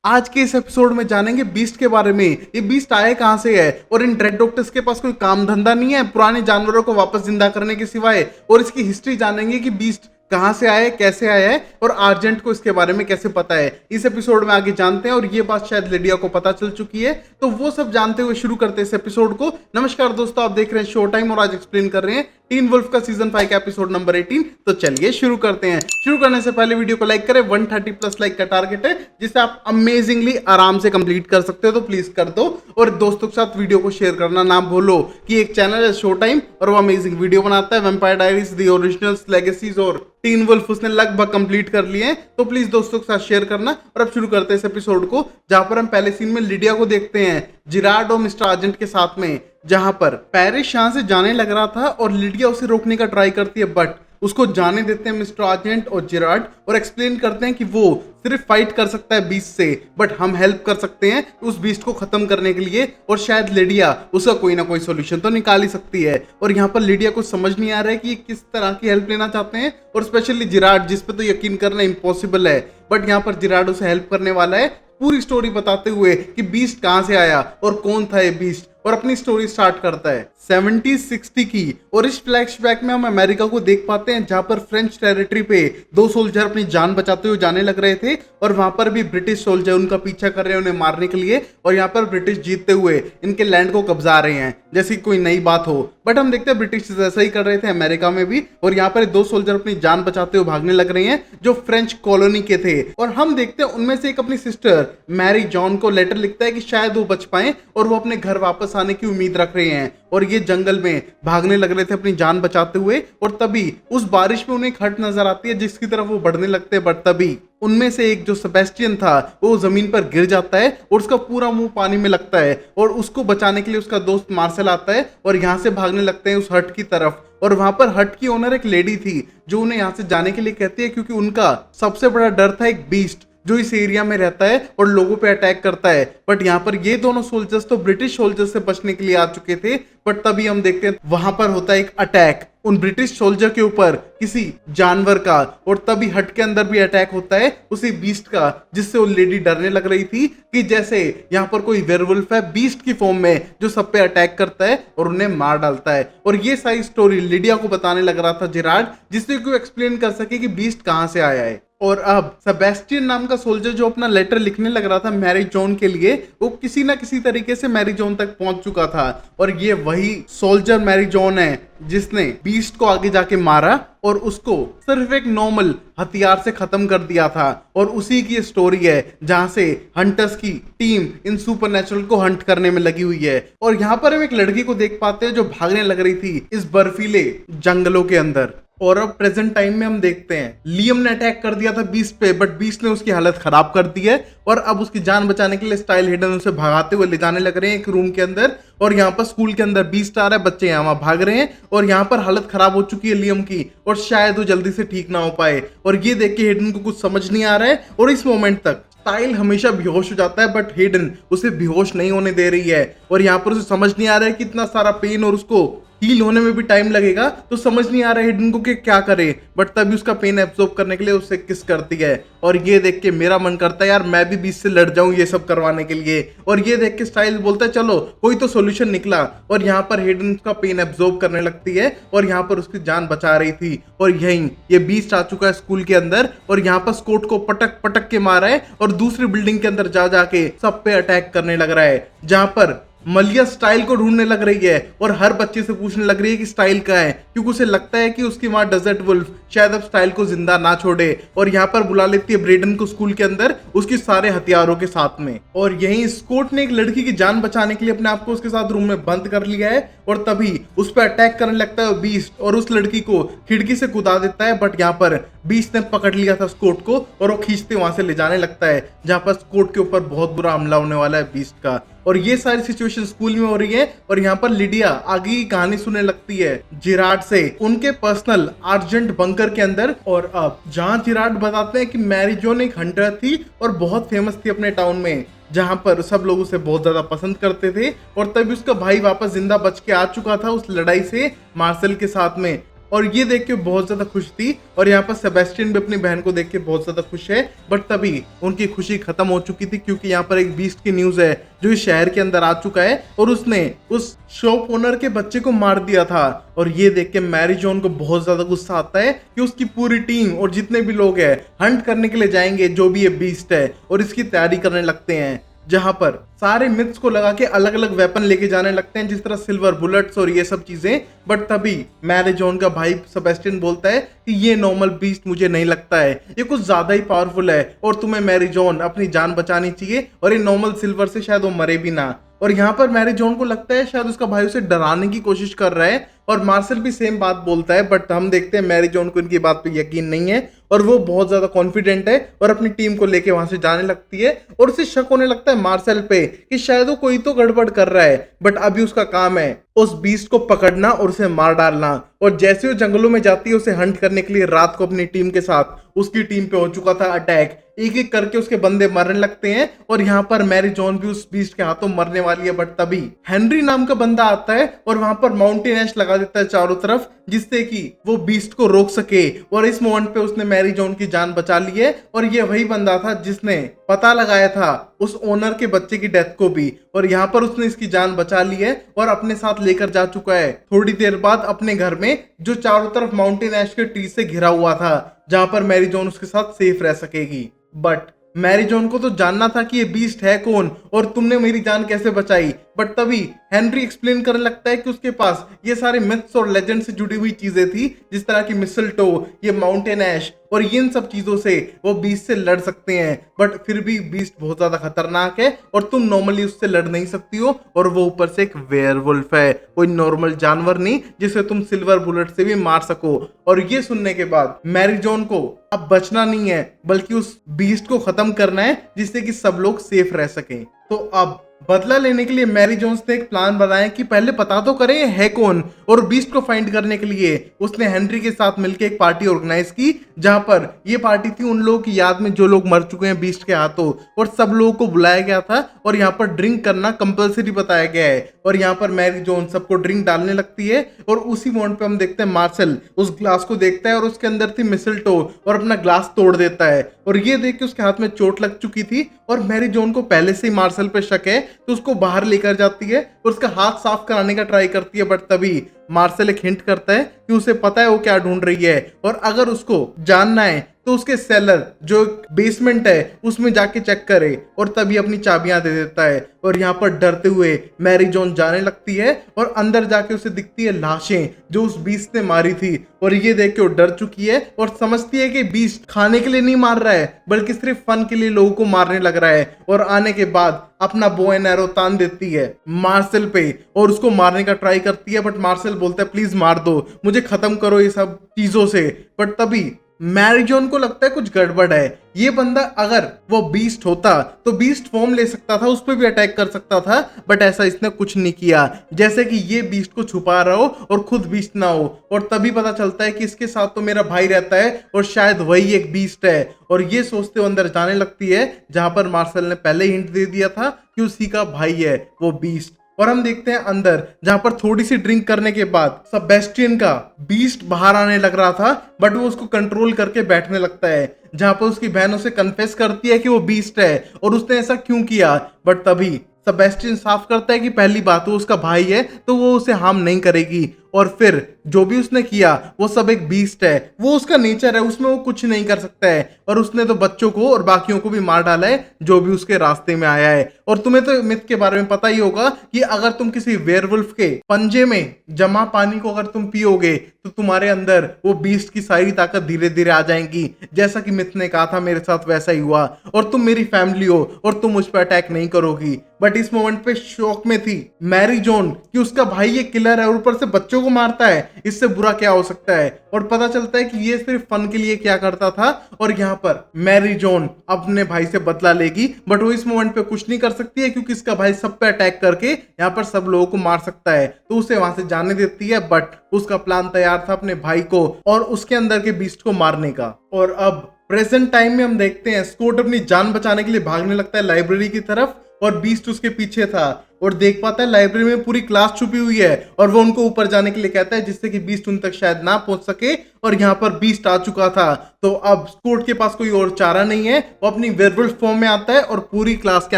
आज के इस एपिसोड में जानेंगे बीस्ट के बारे में। ये बीस्ट आया कहाँ से है और इन ड्रेड डॉक्टर्स के पास कोई काम धंधा नहीं है पुराने जानवरों को वापस जिंदा करने के सिवाय। और इसकी हिस्ट्री जानेंगे कि बीस्ट कहाँ से आया है, कैसे आया है और आर्जेंट को इसके बारे में कैसे पता है। इस एपिसोड में आगे जानते हैं और ये बात शायद लिडिया को पता चल चुकी है, तो वो सब जानते हुए शुरू करते हैं इस एपिसोड को। नमस्कार दोस्तों, आप देख रहे हैं शो टाइम और आज एक्सप्लेन कर रहे हैं टीन वुल्फ का सीजन 5 का एपिसोड नंबर 18। तो चलिए शुरू करते हैं। शुरू करने से पहले वीडियो को लाइक करें, 130 प्लस लाइक का टारगेट है जिसे आप अमेजिंगली आराम से कंप्लीट कर सकते हो, तो प्लीज कर दो। और दोस्तों के साथ वीडियो को शेयर करना ना भूलो कि एक चैनल है शो टाइम और वो अमेजिंग वीडियो बनाता है। Vampire diaries, the originals, legacies और टीन वुल्फ उसने लगभग कंप्लीट कर लिए हैं, तो प्लीज दोस्तों के साथ शेयर करना। और अब शुरू करते हैं इस एपिसोड को, जहां पर हम पहले सीन में लिडिया को देखते हैं जिरार्ड और मिस्टर आर्जेंट के साथ में, जहां पर पैरिस यहाँ से जाने लग रहा था और लिडिया उसे रोकने का ट्राई करती है, बट उसको जाने देते हैं मिस्टर आर्जेंट और जिरार्ड और एक्सप्लेन करते हैं कि वो सिर्फ फाइट कर सकता है बीस्ट से, बट हम हेल्प कर सकते हैं उस बीस्ट को खत्म करने के लिए और शायद लिडिया उसका कोई ना कोई सोल्यूशन तो निकाल ही सकती है। और यहाँ पर लिडिया को समझ नहीं आ रहा है कि ये किस तरह की हेल्प लेना चाहते हैं और स्पेशली जिरार्ड, जिस पे तो यकीन करना इम्पॉसिबल है, बट यहाँ पर जिरार्ड उसे हेल्प करने वाला है पूरी स्टोरी बताते हुए कि बीस्ट कहाँ से आया और कौन था ये बीस्ट, और अपनी स्टोरी स्टार्ट करता है 70-60 की। और इस फ्लैशबैक में हम अमेरिका को देख पाते हैं जहां पर फ्रेंच टेरिटरी पे दो सोल्जर अपनी जान बचाते हुए जाने लग रहे थे और वहां पर भी ब्रिटिश सोल्जर उनका पीछा कर रहे हैं उन्हें मारने के लिए, और यहाँ पर ब्रिटिश जीतते हुए इनके लैंड को कब्जा रहे हैं जैसी कोई नई बात हो। बट हम देखते हैं ब्रिटिश ऐसा ही कर रहे थे अमेरिका में भी, और यहाँ पर दो सोल्जर अपनी जान बचाते हुए भागने लग रहे हैं जो फ्रेंच कॉलोनी के थे। और हम देखते हैं उनमें से एक अपनी सिस्टर मैरी जॉन को लेटर लिखता है कि शायद वो बच पाए और वो अपने घर वापस आने की उम्मीद रख रहे हैं, और ये जंगल में भागने लग रहे थे अपनी जान बचाते हुए। और तभी उस बारिश में उन्हें एक हट नजर आती है जिसकी तरफ वो बढ़ने लगते हैं, बट तभी उनमें से एक जो सेबेस्टियन था वो जमीन पर गिर जाता है और उसका पूरा मुंह पानी में लगता है, और उसको बचाने के लिए उसका दोस्त मार्शल आता है और यहाँ से भागने लगते हैं उस हट की तरफ। और वहां पर हट की ओनर एक लेडी थी जो उन्हें यहाँ से जाने के लिए कहती है, क्योंकि उनका सबसे बड़ा डर था एक बीस्ट जो इस एरिया में रहता है और लोगों पे अटैक करता है। बट यहाँ पर ये दोनों सोल्जर्स तो ब्रिटिश सोल्जर्स से बचने के लिए आ चुके थे, बट तभी हम देखते हैं वहां पर होता है एक अटैक उन ब्रिटिश सोल्जर के ऊपर किसी जानवर का, और तभी हट के अंदर भी अटैक होता है उसी बीस्ट का, जिससे वो लेडी डरने लग रही थी कि जैसे यहाँ पर कोई वेयरवुल्फ है बीस्ट की फॉर्म में जो सब पे अटैक करता है और उन्हें मार डालता है। और ये सारी स्टोरी लिडिया को बताने लग रहा था जिरार्ड, जिससे कोई एक्सप्लेन कर सके कि बीस्ट कहाँ से आया है। और अब सेबेस्टियन नाम का सोल्जर जो अपना लेटर लिखने लग रहा था मैरी जॉन के लिए, वो किसी ना किसी तरीके से मैरी जॉन तक पहुंच चुका था, और ये वही सोल्जर मैरी जॉन है जिसने बीस्ट को आगे जाके मारा और उसको सिर्फ एक नॉर्मल हथियार से खत्म कर दिया था। और उसी की स्टोरी है जहां से हंटर्स की टीम इन सुपरनैचुरल को हंट करने में लगी हुई है। और यहाँ पर हम एक लड़की को देख पाते हैं जो भागने लग रही थी इस बर्फीले जंगलों के अंदर। और अब प्रेजेंट टाइम में हम देखते हैं लियम ने अटैक कर दिया था बीस्ट पे, बट बीस्ट ने उसकी हालत खराब कर दी है और अब उसकी जान बचाने के लिए स्टाइल हिडन उसे भगाते हुए ले जाने लग रहे हैं एक रूम के अंदर। और यहाँ पर स्कूल के अंदर बीस्ट आ रहा है, बच्चे यहाँ भाग रहे हैं और यहाँ पर हालत खराब हो चुकी है लियम की और शायद वो जल्दी से ठीक ना हो पाए। और ये देख के हिडन को कुछ समझ नहीं आ रहा है और इस मोमेंट तक स्टाइल हमेशा बेहोश हो जाता है, बट हिडन उसे बेहोश नहीं होने दे रही है। और यहाँ पर उसे समझ नहीं आ रहा है कि इतना सारा पेन और उसको हील होने में भी टाइम लगेगा, तो समझ नहीं आ रहा है हिडन को कि क्या करे। बट तभी उसका पेन एब्जॉर्ब करने के लिए उससे किस करती है, और ये देख के मेरा मन करता है यार मैं भी बीच से लड़ जाऊं ये सब करवाने के लिए। और ये देख के स्टाइल बोलता है चलो कोई तो सॉल्यूशन निकला, और यहाँ पर हिडन उसका पेन एब्जॉर्ब करने लगती है और यहाँ पर उसकी जान बचा रही थी। और यहीं ये बीस्ट आ चुका है स्कूल के अंदर और यहाँ पर स्कॉट को पटक पटक के मारा है और दूसरी बिल्डिंग के अंदर जा जाके सब पे अटैक करने लग रहा है, जहां पर मलिया स्टाइल को ढूंढने लग रही है और हर बच्चे से पूछने लग रही है कि स्टाइल कहाँ है, क्योंकि उसे लगता है कि उसकी माँ डेजर्ट वुल्फ शायद अब स्टाइल को जिंदा ना छोड़े। और यहाँ पर बुला लेती है ब्रेडन को स्कूल के अंदर उसके सारे हथियारों के साथ में। और यहीं स्कॉट ने एक लड़की की जान बचाने के लिए अपने आप को उसके साथ रूम में बंद कर लिया है और तभी उस पर अटैक करने लगता है बीस्ट और उस लड़की को खिड़की से कूदा देता है। बट यहाँ पर बीस्ट ने पकड़ लिया था स्कॉट को और वो खींचते वहां से ले जाने लगता है, जहां पर स्कॉट के ऊपर बहुत बुरा हमला होने वाला है बीस्ट का। और ये सारी सिचुएशन स्कूल में हो रही है और यहाँ पर लिडिया आगे की कहानी सुनने लगती है जिरार्ड से उनके पर्सनल आर्जेंट बंकर के अंदर। और अब जहाँ जिरार्ड बताते हैं कि मैरी जॉन एक हंटर थी और बहुत फेमस थी अपने टाउन में, जहां पर सब लोग उसे बहुत ज्यादा पसंद करते थे, और तभी उसका भाई वापस जिंदा बच के आ चुका था उस लड़ाई से मार्शल के साथ में। और ये देख के बहुत ज्यादा खुश थी। और यहाँ पर सेबेस्टियन भी अपनी बहन को देख के बहुत ज्यादा खुश है, बट तभी उनकी खुशी खत्म हो चुकी थी, क्योंकि यहाँ पर एक बीस्ट की न्यूज है जो इस शहर के अंदर आ चुका है और उसने उस शॉप ओनर के बच्चे को मार दिया था। और ये देख के मैरी जॉन को बहुत ज्यादा गुस्सा आता है कि उसकी पूरी टीम और जितने भी लोग हैं हंट करने के लिए जाएंगे जो भी ये बीस्ट है, और इसकी तैयारी करने लगते हैं, जहां पर सारे मिथ्स को लगा के अलग अलग वेपन लेके जाने लगते हैं, जिस तरह सिल्वर बुलेट्स और ये सब चीजें। बट तभी मैरी जॉन का भाई सेबेस्टियन बोलता है कि ये नॉर्मल बीस्ट मुझे नहीं लगता है, ये कुछ ज्यादा ही पावरफुल है और तुम्हें मैरी जॉन अपनी जान बचानी चाहिए, और ये नॉर्मल सिल्वर से शायद वो मरे भी ना। और यहाँ पर मैरी जॉन को लगता है शायद उसका भाई उसे डराने की कोशिश कर रहा है, और मार्शल भी सेम बात बोलता है। बट हम देखते हैं मैरी जॉन को इनकी बात पे यकीन नहीं है और वो बहुत ज्यादा कॉन्फिडेंट है और अपनी टीम को लेके वहां से जाने लगती है। और उसे शक होने लगता है मार्शल पे कि शायद वो कोई तो गड़बड़ कर रहा है, बट अभी उसका काम है उस बीस्ट को पकड़ना और उसे मार डालना। और जैसे वो जंगलों में जाती है उसे हंट करने के लिए, रात को अपनी टीम के साथ उसकी टीम पे हो चुका था अटैक, एक एक करके उसके बंदे मरने लगते हैं। और यहाँ पर मैरी जॉन भी उस बीस्ट के हाथों मरने वाली है, बट तभी हेनरी नाम का बंदा आता है और वहां पर माउंटेन एश लगा देता है चारों तरफ, जिससे कि वो बीस्ट को रोक सके। और इस मोमेंट पे उसने मैरी जॉन की जान बचा ली है। और ये वही बंदा था जिसने पता लगाया था उस ओनर के बच्चे की डेथ को भी, और यहाँ पर उसने इसकी जान बचा ली है और अपने साथ लेकर जा चुका है थोड़ी देर बाद अपने घर में, जो चारों तरफ माउंटेन एश के ट्री से घिरा हुआ था, जहां पर मैरी जॉन उसके साथ सेफ रह सकेगी। बट मैरी जॉन को तो जानना था कि ये बीस्ट है कौन और तुमने मेरी जान कैसे बचाई। बट तभी हेनरी एक्सप्लेन करने लगता है कि उसके पास ये सारे मिथ्स और लेजेंड से जुड़ी हुई चीजें थी, जिस तरह की मिसलटो, ये माउंटेन एश, और इन सब चीजों से वो बीस्ट से लड़ सकते हैं। बट फिर भी बीस्ट बहुत ज्यादा खतरनाक है और तुम नॉर्मली उससे लड़ नहीं सकती हो, और वो ऊपर से एक वेयरवुल्फ है, कोई नॉर्मल जानवर नहीं जिसे तुम सिल्वर बुलेट से भी मार सको। और ये सुनने के बाद मैरी जॉन को अब बचना नहीं है बल्कि उस बीस्ट को खत्म करना है, जिससे कि सब लोग सेफ रह सकें। तो अब बदला लेने के लिए मैरी जोन्स ने एक प्लान बनाया कि पहले पता तो करें ये है कौन, और बीस्ट को फाइंड करने के लिए उसने हेनरी के साथ मिलकर एक पार्टी ऑर्गेनाइज की, जहां पर ये पार्टी थी उन लोगों की याद में जो लोग मर चुके हैं बीस्ट के हाथों, और सब लोगों को बुलाया गया था और यहाँ पर ड्रिंक करना कंपलसरी बताया गया है। और यहाँ पर मैरी जोन सबको ड्रिंक डालने लगती है, और उसी मोमेंट पे हम देखते हैं मार्शल उस ग्लास को देखता है और उसके अंदर थी मिसलटो और अपना ग्लास तोड़ देता है। और ये देख के उसके हाथ में चोट लग चुकी थी और मैरी जोन को पहले से ही मार्शल पे शक है, तो उसको बाहर लेकर जाती है और उसका हाथ साफ कराने का ट्राई करती है। बट तभी मार्शल एक हिंट करता है कि उसे पता है वो क्या ढूंढ रही है, और अगर उसको जानना है तो उसके सेलर जो बेसमेंट है उसमें जाके चेक करे, और तभी अपनी चाबियां दे देता है। और यहाँ पर डरते हुए मैरी जॉन जाने लगती है और अंदर जाके उसे दिखती है लाशें जो उस बीस्ट ने मारी थी, और ये देख के वो डर चुकी है और समझती है कि बीस्ट खाने के लिए नहीं मार रहा है बल्कि सिर्फ फन के लिए लोगों को मारने लग रहा है। और आने के बाद अपना बो एंड एरो तान देती है मार्शल पे और उसको मारने का ट्राई करती है। बट मार्शल बोलता है प्लीज मार दो, मुझे खत्म करो ये सब चीजों से। बट तभी मैरी जॉन को लगता है कुछ गड़बड़ है, ये बंदा अगर वो बीस्ट होता तो बीस्ट फॉर्म ले सकता था, उस पर भी अटैक कर सकता था, बट ऐसा इसने कुछ नहीं किया, जैसे कि ये बीस्ट को छुपा रहा हो और खुद बीस्ट ना हो। और तभी पता चलता है कि इसके साथ तो मेरा भाई रहता है और शायद वही एक बीस्ट है, और ये सोचते हुए अंदर जाने लगती है जहां पर मार्शल ने पहले हिंट दे दिया था कि उसी का भाई है वो बीस्ट। और हम देखते हैं अंदर जहां पर थोड़ी सी ड्रिंक करने के बाद सेबेस्टियन का बीस्ट बाहर आने लग रहा था, बट वो उसको कंट्रोल करके बैठने लगता है, जहां पर उसकी बहन उसे कन्फेस करती है कि वो बीस्ट है और उसने ऐसा क्यों किया। बट तभी सेबेस्टियन साफ करता है कि पहली बात वो उसका भाई है तो वो उसे हार्म नहीं करेगी, और फिर जो भी उसने किया वो सब एक बीस्ट है, वो उसका नेचर है, उसमें वो कुछ नहीं कर सकता है, और उसने तो बच्चों को और बाकियों को भी मार डाला है जो भी उसके रास्ते में आया है। और तुम्हें तो मिथ के बारे में पता ही होगा कि अगर तुम किसी वेयरवुल्फ के पंजे में जमा पानी को अगर तुम पियोगे तो तुम्हारे अंदर वो बीस्ट की सारी ताकत धीरे धीरे आ जाएंगी, जैसा कि मिथ ने कहा था मेरे साथ वैसा ही हुआ, और तुम मेरी फैमिली हो और तुम मुझ पर अटैक नहीं करोगी। बट इस मोमेंट पे शौक में थी मैरी जॉन कि उसका भाई ये किलर है और ऊपर से बच्चों को मारता है, इससे बुरा क्या हो सकता है। और पता चलता है कि ये सिर्फ फन के लिए क्या करता था, और यहाँ पर मैरी जॉन अपने भाई से बदला लेगी, बट वो इस मोमेंट पे कुछ नहीं कर सकती है क्योंकि इसका भाई सब पे अटैक करके यहाँ पर सब लोगों को मार सकता है, तो उसे वहां से जाने देती है। बट उसका प्लान तैयार था अपने भाई को और उसके अंदर के बीस्ट को मारने का। और अब प्रेजेंट टाइम में हम देखते हैं स्कॉट अपनी जान बचाने के लिए भागने लगता है लाइब्रेरी की तरफ, और बीस्ट उसके पीछे था और देख पाता है लाइब्रेरी में पूरी क्लास छुपी हुई है और वो उनको ऊपर जाने के लिए कहता है जिससे कि बीस्ट उन तक शायद ना पहुंच सके। और यहाँ पर बीस्ट आ चुका था तो अब स्कॉट के पास कोई और चारा नहीं है, वो अपनी वेयरवुल्फ फॉर्म में आता है और पूरी क्लास के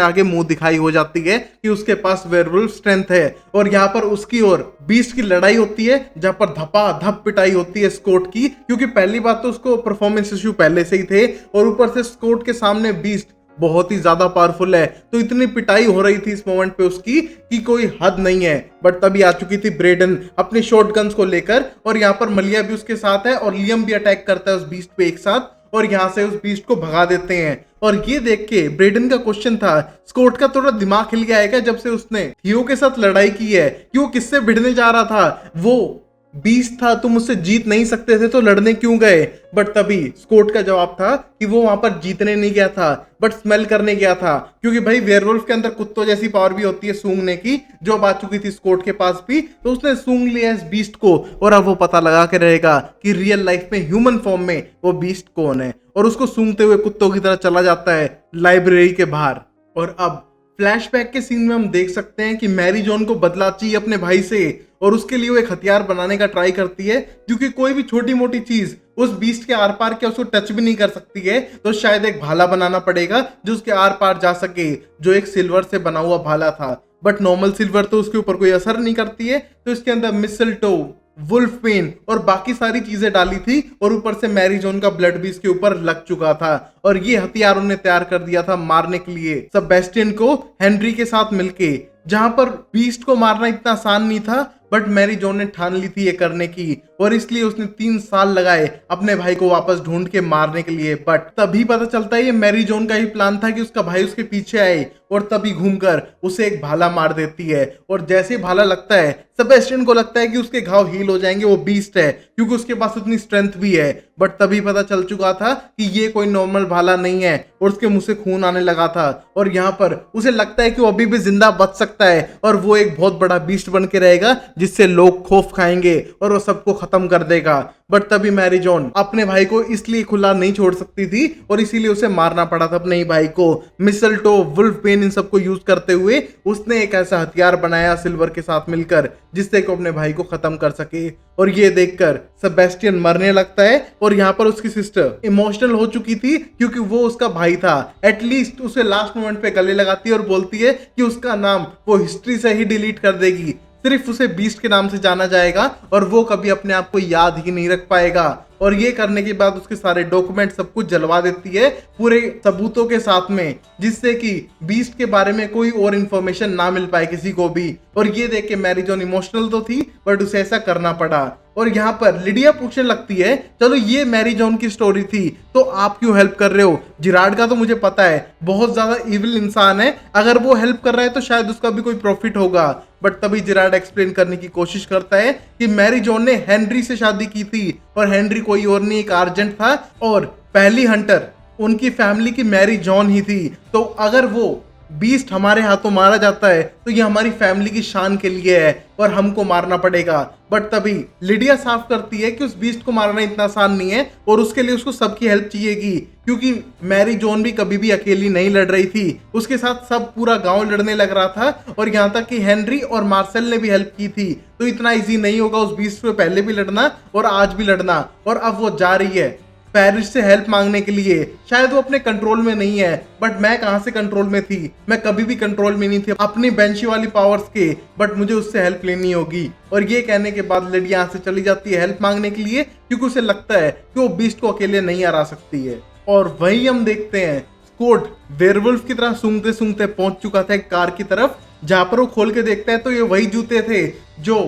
आगे मुंह दिखाई हो जाती है कि उसके पास वेयरवुल्फ स्ट्रेंथ है। और यहाँ पर उसकी और बीस्ट की लड़ाई होती है जहां पर धपा धप पिटाई होती है स्कॉट की, क्योंकि पहली बात तो उसको परफॉर्मेंस इश्यू पहले से ही थे और ऊपर से स्कॉट के सामने बीस्ट बहुत ही ज्यादा पावरफुल है, तो इतनी पिटाई हो रही थी इस मोमेंट पे उसकी कि कोई हद नहीं है। बट तभी आ चुकी थी ब्रेडन अपने शॉर्ट गन्स को लेकर और यहाँ पर मलिया भी उसके साथ है और लियम भी अटैक करता है उस बीस्ट पे एक साथ और यहाँ से उस बीस्ट को भगा देते हैं। और ये देख के ब्रेडन का क्वेश्चन था स्कॉट का थोड़ा दिमाग हिल गया है जब से उसने थियो के साथ लड़ाई की है कि वो किससे भिड़ने जा रहा था, वो बीस्ट था, तुम उससे जीत नहीं सकते थे तो लड़ने क्यों गए। बट तभी स्कॉट का जवाब था कि वो वहां पर जीतने नहीं गया था बट स्मेल करने गया था, क्योंकि भाई वेयरवुल्फ के अंदर कुत्तों जैसी पावर भी होती है सूंघने की, जो अब आ चुकी थी स्कॉट के पास भी, तो उसने सूंघ लिया इस बीस्ट को और अब वो पता लगा के रहेगा कि रियल लाइफ में ह्यूमन फॉर्म में वो बीस्ट कौन है और उसको सूंघते हुए कुत्तों की तरह चला जाता है लाइब्रेरी के बाहर। और अब फ्लैशबैक के सीन में हम देख सकते हैं कि मैरी जॉन को बदला चाहिए अपने भाई से और उसके लिए वो एक हथियार बनाने का ट्राई करती है, क्योंकि कोई भी छोटी मोटी चीज उस बीस्ट के आर पार क्या उसको टच भी नहीं कर सकती है, तो शायद एक भाला बनाना पड़ेगा जो उसके आर पार जा सके, जो एक सिल्वर से बना हुआ भाला था। बट नॉर्मल सिल्वर तो उसके ऊपर कोई असर नहीं करती है, तो इसके अंदर मिसलटो, वुल्फ पेन और बाकी सारी चीजें डाली थी और ऊपर से मैरी जॉन का ब्लड भी इसके ऊपर लग चुका था और ये हथियार उन्होंने तैयार कर दिया था मारने के लिए सेबेस्टियन को हेनरी के साथ मिलके, जहां पर बीस्ट को मारना इतना आसान नहीं था बट मैरी जॉन ने ठान ली थी ये करने की और इसलिए उसने 3 साल लगाए अपने भाई को वापस ढूंढ के मारने के लिए। बट तभी पता चलता है ये मैरी जॉन का ही प्लान था कि उसका भाई उसके पीछे आए और तभी घूमकर उसे एक भाला मार देती है और जैसे ही भाला लगता है सेबेस्टियन को लगता है कि उसके घाव हील हो जाएंगे, वो बीस्ट है क्योंकि उसके पास उतनी स्ट्रेंथ भी है। बट तभी पता चल चुका था कि ये कोई नॉर्मल भाला नहीं है और उसके मुंह से खून आने लगा था और यहाँ पर उसे लगता है कि वो अभी भी जिंदा बच सकता है और वो एक बहुत बड़ा बीस्ट बन के रहेगा जिससे लोग खौफ खाएंगे और वो सबको खत्म कर देगा। बट तभी मैरी जॉन अपने भाई को इसलिए खुला नहीं छोड़ सकती थी और इसीलिए उसे मारना पड़ा था अपने ही भाई को। मिसलटो, वुल्फ पेन इन सबको यूज करते हुए उसने एक ऐसा हथियार बनाया सिल्वर के साथ मिलकर जिससे को अपने भाई को खत्म कर सके। और ये देखकर सेबेस्टियन मरने लगता है और यहाँ पर उसकी सिस्टर इमोशनल हो चुकी थी क्योंकि वो उसका भाई था। एटलीस्ट उसे लास्ट मोमेंट पे गले लगाती है और बोलती है कि उसका नाम वो हिस्ट्री से ही डिलीट कर देगी, सिर्फ उसे बीस्ट के नाम से जाना जाएगा और वो कभी अपने आप को याद ही नहीं रख पाएगा। और ये करने के बाद उसके सारे डॉक्यूमेंट सब कुछ जलवा देती है पूरे सबूतों के साथ में, जिससे कि बीस्ट के बारे में कोई और इंफॉर्मेशन ना मिल पाए किसी को भी। और ये देख के मैरी जॉन इमोशनल तो थी बट उसे ऐसा करना पड़ा। और यहाँ पर लिडिया पूछने लगती है चलो ये मैरी जॉन की स्टोरी थी तो आप क्यों हेल्प कर रहे हो, जिराड का तो मुझे पता है बहुत ज्यादा इविल इंसान है, अगर वो हेल्प कर रहा है तो शायद उसका भी कोई प्रॉफिट होगा। बट तभी जिराड एक्सप्लेन करने की कोशिश करता है कि मैरी जॉन ने हेनरी से शादी की थी और हेनरी कोई और नहीं एक आर्जेंट था और पहली हंटर उनकी फैमिली की मैरी जॉन ही थी, तो अगर वो बीस्ट हमारे हाथों मारा जाता है तो ये हमारी फैमिली की शान के लिए है और हमको मारना पड़ेगा। बट तभी लिडिया साफ करती है कि उस बीस्ट को मारना इतना आसान नहीं है और उसके लिए उसको सबकी हेल्प चाहिएगी, क्योंकि मैरी जॉन भी कभी भी अकेली नहीं लड़ रही थी, उसके साथ सब पूरा गांव लड़ने लग रहा था और यहाँ तक कि हेनरी और मार्सेल ने भी हेल्प की थी। तो इतना इजी नहीं होगा उस बीस्ट पे पहले भी लड़ना और आज भी लड़ना। और अब वो जा रही है पेरिस से हेल्प मांगने के लिए, शायद वो अपने कंट्रोल में नहीं है बट मैं कहां से कंट्रोल में थी, मैं कभी भी कंट्रोल में नहीं थी अपनी बेंशी वाली पावर्स के, बट मुझे उससे हेल्प लेनी होगी। और ये कहने के बाद लिडिया यहाँ से चली जाती है हेल्प मांगने के लिए, क्योंकि उसे लगता है कि वो बीस्ट को अकेले नहीं हरा सकती है। और वही हम देखते हैं स्कॉट वेयरवुल्फ की तरह सूंघते सूंघते पहुंच चुका था एक कार की तरफ, जहां पर वो खोल के देखता है तो ये वही जूते थे जो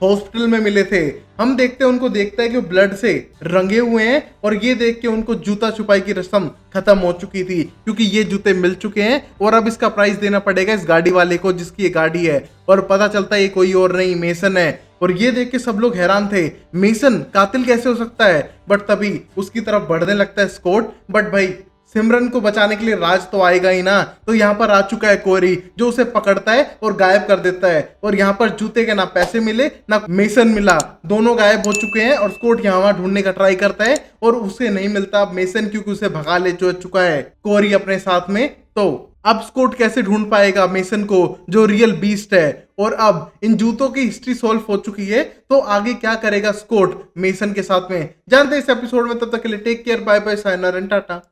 हॉस्पिटल में मिले थे। हम देखते हैं उनको देखता है कि वो ब्लड से रंगे हुए हैं और ये देख के उनको जूता छुपाई की रस्म खत्म हो चुकी थी, क्योंकि ये जूते मिल चुके हैं और अब इसका प्राइस देना पड़ेगा इस गाड़ी वाले को जिसकी ये गाड़ी है। और पता चलता है ये कोई और नहीं मेसन है और ये देख के सब लोग हैरान थे, मेसन कातिल कैसे हो सकता है। बट तभी उसकी तरफ बढ़ने लगता है स्कॉट, बट भाई सिमरन को बचाने के लिए राज तो आएगा ही ना। तो यहाँ पर आ चुका है कोरी जो उसे पकड़ता है और गायब कर देता है और यहाँ पर जूते के ना पैसे मिले ना मेसन मिला, दोनों गायब हो चुके हैं। और स्कॉट यहाँ वहां ढूंढने का ट्राई करता है और उसे नहीं मिलता मेसन, क्योंकि उसे भगा ले चुका है कोरी अपने साथ में। तो अब स्कॉट कैसे ढूंढ पाएगा मेसन को जो रियल बीस्ट है, और अब इन जूतों की हिस्ट्री सॉल्व हो चुकी है, तो आगे क्या करेगा स्कॉट मेसन के साथ में जानते हैं इस एपिसोड में। तब तक के लिए take care, bye bye, sayonara and Tata.